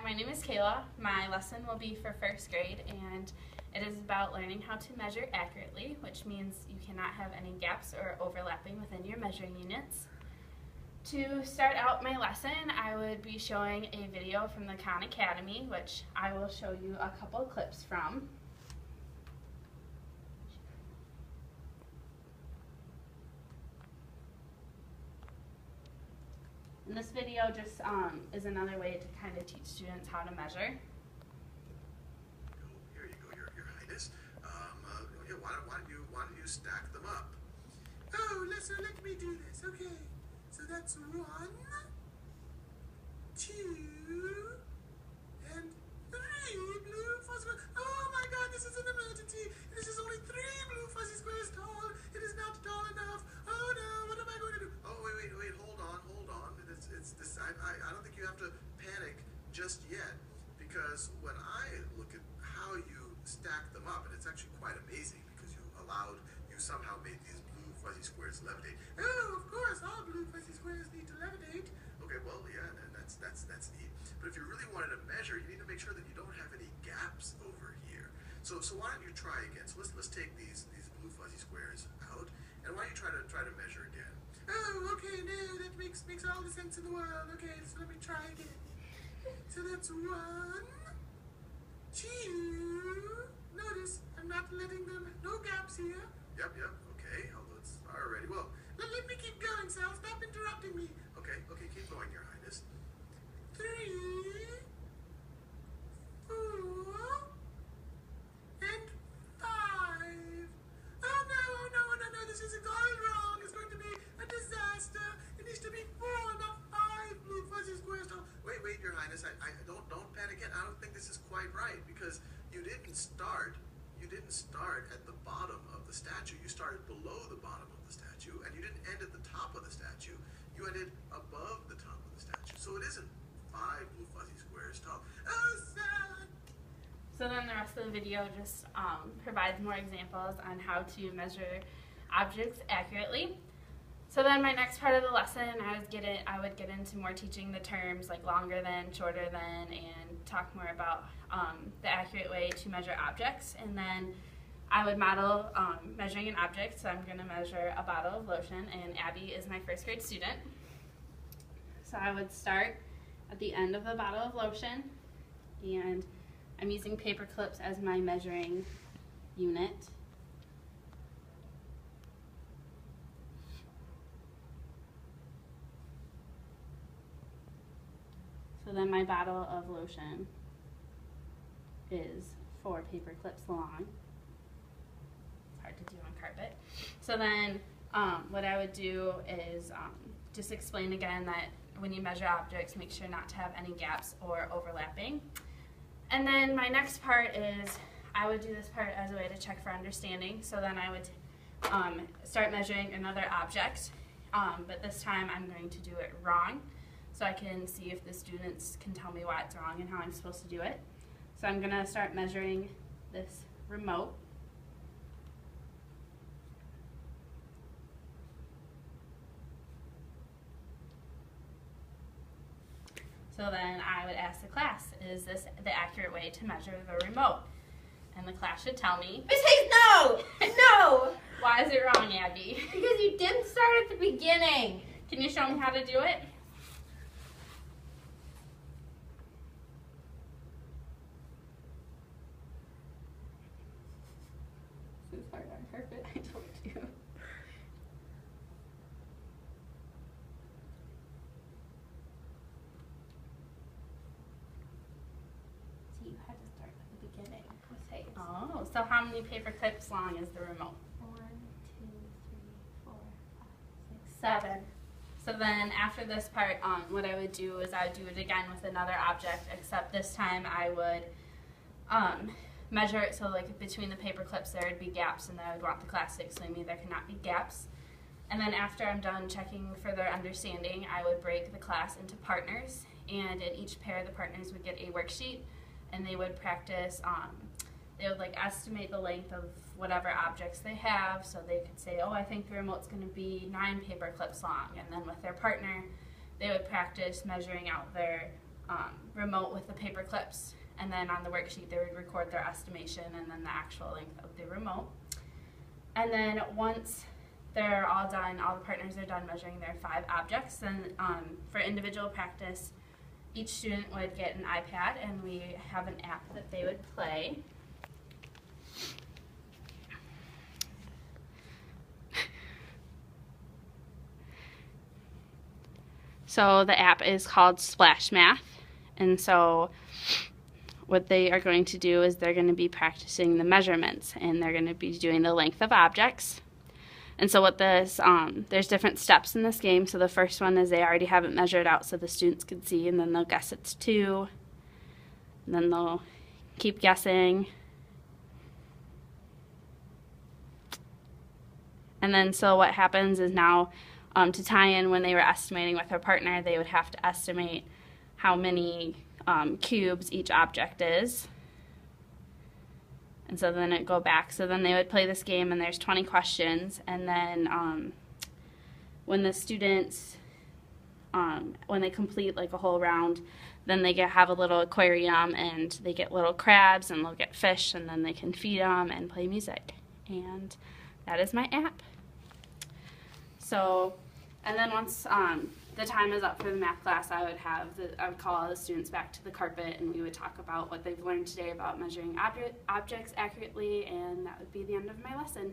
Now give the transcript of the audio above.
my name is Kayla. My lesson will be for first grade, and it is about learning how to measure accurately, which means you cannot have any gaps or overlapping within your measuring units. To start out my lesson, I would be showing a video from the Khan Academy, which I will show you a couple clips from. And this video just is another way to kind of teach students how to measure. Here you go, Your Highness. Yeah, why don't you stack them up? Oh, let me do this. Okay, so that's 1, 2, and 3 blue fuzzy. Oh my God, this is an emergency. This is only 3 blue fuzzy squares tall. It is not tall enough. Oh no, what am I going to do? Oh wait, hold on. It's this. I don't think you have to panic just yet, because when I look at how you stack them up, and it's actually quite amazing because you somehow made these blue fuzzy squares levitate. Oh, of course, all blue fuzzy squares need to levitate. Okay, well, yeah, and that's neat. But if you really wanted to measure, you need to make sure that you don't have any gaps over here. So why don't you try again? So let's take these blue fuzzy squares out, and why don't you try to measure again? Oh, okay, no, that makes all the sense in the world. Okay, so let me try again. So that's 1, 2. Notice I'm not letting them, no gaps here. Yep, okay, although it's already, well, let me keep going, Sal, stop interrupting me. Okay, keep going, Your Highness. 3, 4, and 5. Oh no, this is all wrong. It's going to be a disaster. It needs to be 4, not 5 blue fuzzy squares. Wait, Your Highness, I don't panic yet. I don't think this is quite right, because you didn't start at the bottom of the statue. You started below the bottom of the statue, and you didn't end at the top of the statue. You ended above the top of the statue. So it isn't 5 blue fuzzy squares tall. Oh, sad. So then the rest of the video just provides more examples on how to measure objects accurately. So then my next part of the lesson, I would get into more teaching the terms like longer than, shorter than, and talk more about the accurate way to measure objects. And then I would model measuring an object. So I'm going to measure a bottle of lotion, and Abby is my first grade student. So I would start at the end of the bottle of lotion, and I'm using paper clips as my measuring unit. So then my bottle of lotion is 4 paper clips long. It's hard to do on carpet. So then what I would do is just explain again that when you measure objects, make sure not to have any gaps or overlapping. And then my next part is I would do this part as a way to check for understanding. So then I would start measuring another object, but this time I'm going to do it wrong, so I can see if the students can tell me why it's wrong and how I'm supposed to do it. So I'm going to start measuring this remote. So then I would ask the class, is this the accurate way to measure the remote? And the class should tell me. Miss Hayes, no! No! Why is it wrong, Abby? Because you didn't start at the beginning. Can you show me how to do it? This is hard on carpet, I told you. So you had to start at the beginning, Miss Hayes. Oh, so how many paper clips long is the remote? 1, 2, 3, 4, 5, 6, 7. So then after this part, what I would do is I would do it again with another object, except this time I would measure it so like between the paper clips there would be gaps, and then I would want the class to explain to me there cannot be gaps. And then after I'm done checking for their understanding, I would break the class into partners, and in each pair the partners would get a worksheet, and they would practice, they would like estimate the length of whatever objects they have, so they could say, oh, I think the remote's going to be 9 paper clips long, and then with their partner they would practice measuring out their remote with the paper clips, and then on the worksheet they would record their estimation and then the actual length of the remote. And then once they're all done, all the partners are done measuring their 5 objects, then for individual practice, each student would get an iPad, and we have an app that they would play. So the app is called Splash Math, and so what they are going to do is they're going to be practicing the measurements, and they're going to be doing the length of objects. And so what this, there's different steps in this game. So the first one is they already have it measured out so the students can see, and then they'll guess it's 2, and then they'll keep guessing. And then so what happens is now, to tie in when they were estimating with their partner, they would have to estimate how many cubes each object is. And so then it'd go back. So then they would play this game, and there's 20 questions. And then when the students, when they complete like a whole round, then they have a little aquarium, and they get little crabs, and they'll get fish, and then they can feed them and play music. And that is my app. So, and then once the time is up for the math class, I would call all the students back to the carpet, and we would talk about what they've learned today about measuring objects accurately, and that would be the end of my lesson.